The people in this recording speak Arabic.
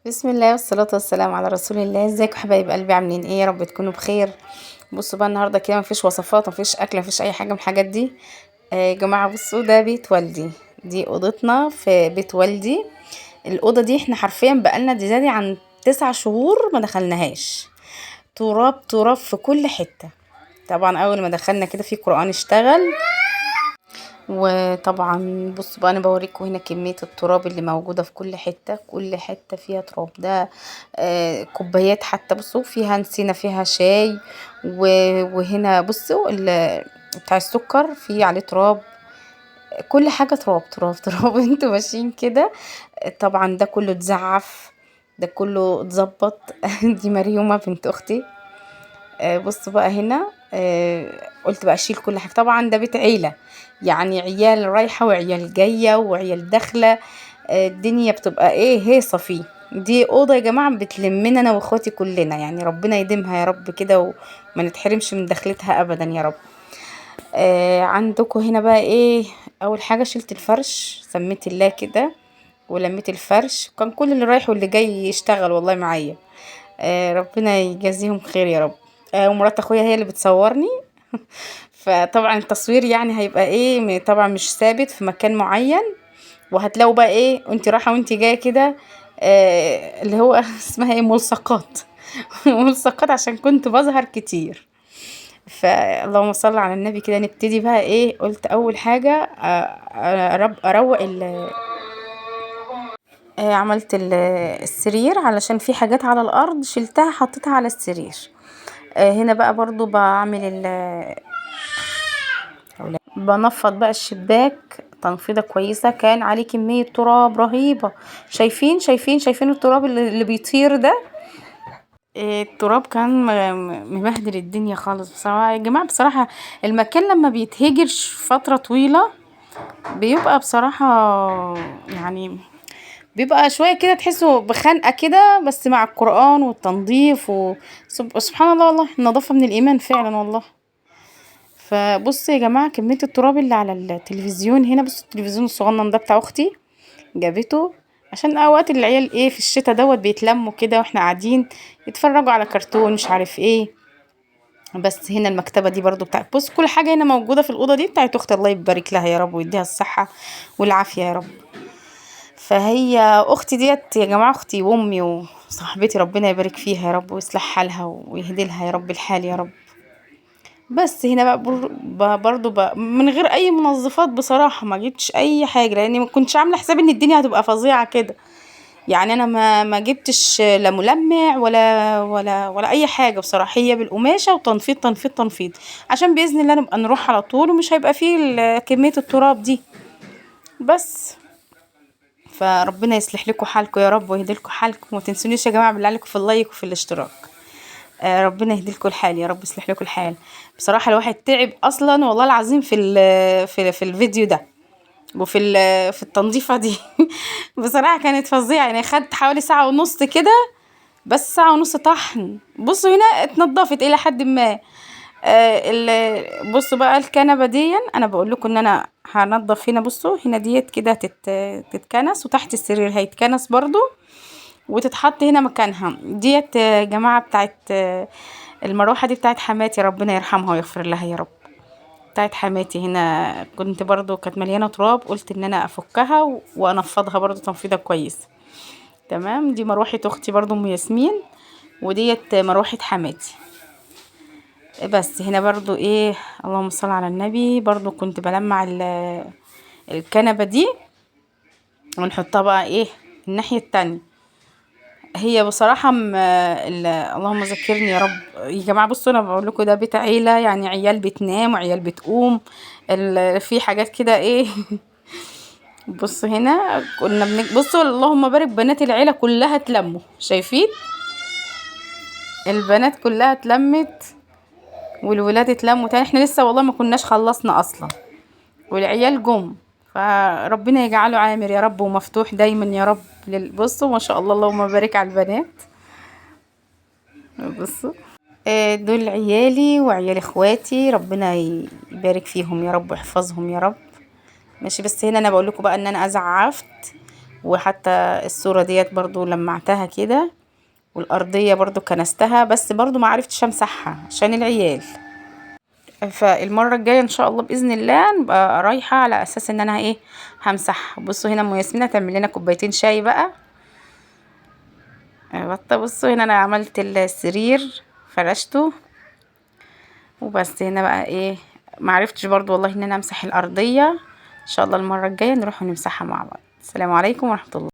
بسم الله والصلاة والسلام على رسول الله. ازيكم حبايب قلبي؟ عاملين ايه؟ يا رب تكونوا بخير. بصوا بقى النهارده كده مفيش وصفات، مفيش اكل، مفيش اي حاجه من الحاجات دي. يا جماعه بصوا، ده بيت والدي، دي اوضتنا في بيت والدي. الاوضه دي احنا حرفيا بقالنا دي زادي عن 9 شهور ما دخلناهاش. تراب تراب في كل حته. طبعا اول ما دخلنا كده في قرآن اشتغل. وطبعا بصوا بقى انا بوريكم هنا كمية التراب اللي موجودة في كل حتة، كل حتة فيها تراب. ده كوبايات حتى بصوا فيها نسينا فيها شاي. وهنا بصوا بتاع السكر فيه عليه تراب. كل حاجة تراب تراب تراب انتوا ماشيين كده. طبعا ده كله اتزعف، ده كله اتظبط. دي مريومة بنت اختي. بص بقى هنا. قلت بقى اشيل كل حاجه. طبعا ده بيت عيله، يعني عيال رايحه وعيال جايه وعيال داخله. الدنيا بتبقى ايه هيصه فيه. دي اوضه يا جماعه بتلمنا انا واخواتي كلنا، يعني ربنا يديمها يا رب كده وما نتحرمش من دخلتها ابدا يا رب. عندكم هنا بقى ايه؟ اول حاجه شلت الفرش، سميت الله كده ولميت الفرش. كان كل اللي رايح واللي جاي يشتغل والله معايا. ربنا يجازيهم خير يا رب. ومرات اخويا هي اللي بتصورني. فطبعا التصوير يعني هيبقى ايه، طبعا مش ثابت في مكان معين. وهتلاقوا بقى ايه وانت رايحه وانت جايه كده. اللي هو اسمها ايه، ملصقات. ملصقات عشان كنت بظهر كتير. فاللهم صل على النبي كده. نبتدي بقى ايه؟ قلت اول حاجه اروق عملت السرير علشان في حاجات على الارض شلتها حطيتها على السرير. هنا بقى برضو بعمل بنفض بقى الشباك تنفيضة كويسة. كان عليه كمية تراب رهيبة. شايفين التراب اللي بيطير ده. التراب كان مبهدل الدنيا خالص بصراحة يا جماعة. بصراحة المكان لما بيتهجرش فترة طويلة بيبقى بصراحة، يعني بيبقى شوية كده تحسوا بخنقة كده، بس مع القرآن والتنظيف سبحان الله، والله النظافة من الإيمان فعلا والله. فبصوا يا جماعة كمية التراب اللي على التلفزيون هنا. بصوا التلفزيون الصغنن ده بتاع أختي، جابته عشان اوقات العيال ايه في الشتا دوت بيتلموا كده واحنا قاعدين يتفرجوا على كرتون مش عارف ايه. بس هنا المكتبة دي برضو بتاعت، بص كل حاجة هنا موجودة في الأوضة دي بتاعت أختي، الله يبارك لها يا رب ويديها الصحة والعافية يا رب. فهي اختي ديت يا جماعه، اختي وامي وصاحبتي، ربنا يبارك فيها يا رب ويصلح حالها ويهدي لها يا رب الحال يا رب. بس هنا بقى برضو بقى من غير اي منظفات بصراحه، ما جبتش اي حاجه لاني ما كنتش عامله حسابي ان الدنيا هتبقى فظيعه كده. يعني انا ما جبتش لا ملمع ولا اي حاجه بصراحه. هي بالقماشه وتنفيض تنفيض تنفيض عشان باذن الله نبقى نروح على طول ومش هيبقى فيه كميه التراب دي بس. فربنا يصلح لكم حالكم يا رب ويهدي لكم حالكم. وما تنسونيش يا جماعه بالله عليكم في اللايك وفي الاشتراك. ربنا يهدي لكم الحال يا رب، يصلح لكم الحال. بصراحه الواحد تعب اصلا والله العظيم في الفيديو ده وفي في التنظيفه دي. بصراحه كانت فظيعه، يعني خدت حوالي ساعه ونص كده. بس ساعه ونص طحن. بصوا هنا اتنضفت الى حد ما. بصوا بقى الكنبه دي انا بقول لكم ان انا هنضف هنا. بصوا هنا ديت كده تتكنس، وتحت السرير هيتكنس برضو وتتحط هنا مكانها. ديت يا جماعه بتاعت المروحه دي بتاعت حماتي، ربنا يرحمها ويغفر لها يا رب. بتاعت حماتي هنا كنت برضو كانت مليانه تراب، قلت ان انا افكها وانفضها برضو تنفيضه كويسه. تمام. دي مروحه اختي برضو ام ياسمين، وديت مروحه حماتي. بس هنا برضو ايه، اللهم صل على النبي، برضو كنت بلمع الكنبة دي ونحطها بقى ايه الناحية التانية. هي بصراحة اللهم ذكرني يا رب يا جماعة. بصوا انا بقول لكم ده بيت عيلة، يعني عيال بتنام وعيال بتقوم. في حاجات كده ايه. بصوا هنا كنا بصوا اللهم بارك، بنات العيلة كلها اتلموا. شايفين البنات كلها اتلمت والولاد اتلموا تاني. احنا لسه والله ما كناش خلصنا اصلا والعيال جم. فربنا يجعله عامر يا رب ومفتوح دايما يا رب. بصوا ما شاء الله اللهم بارك على البنات. بصوا دول عيالي وعيال اخواتي، ربنا يبارك فيهم يا رب ويحفظهم يا رب. ماشي. بس هنا انا بقول لكم بقى ان انا ازعفت وحتى الصورة ديت برضو لمعتها كده، والارضية برضو كنستها، بس برضو ما عرفتش امسحها عشان العيال. فالمرة الجاية ان شاء الله باذن الله نبقى رايحة على اساس ان انا ايه همسحها. بصوا هنا ام ياسمين هتعمل لنا كوبايتين شاي بقى. بصوا هنا انا عملت السرير فرشته، وبس هنا بقى ايه معرفتش برضو والله ان انا امسح الارضية. ان شاء الله المرة الجاية نروح ونمسحها مع بعض. السلام عليكم ورحمة الله.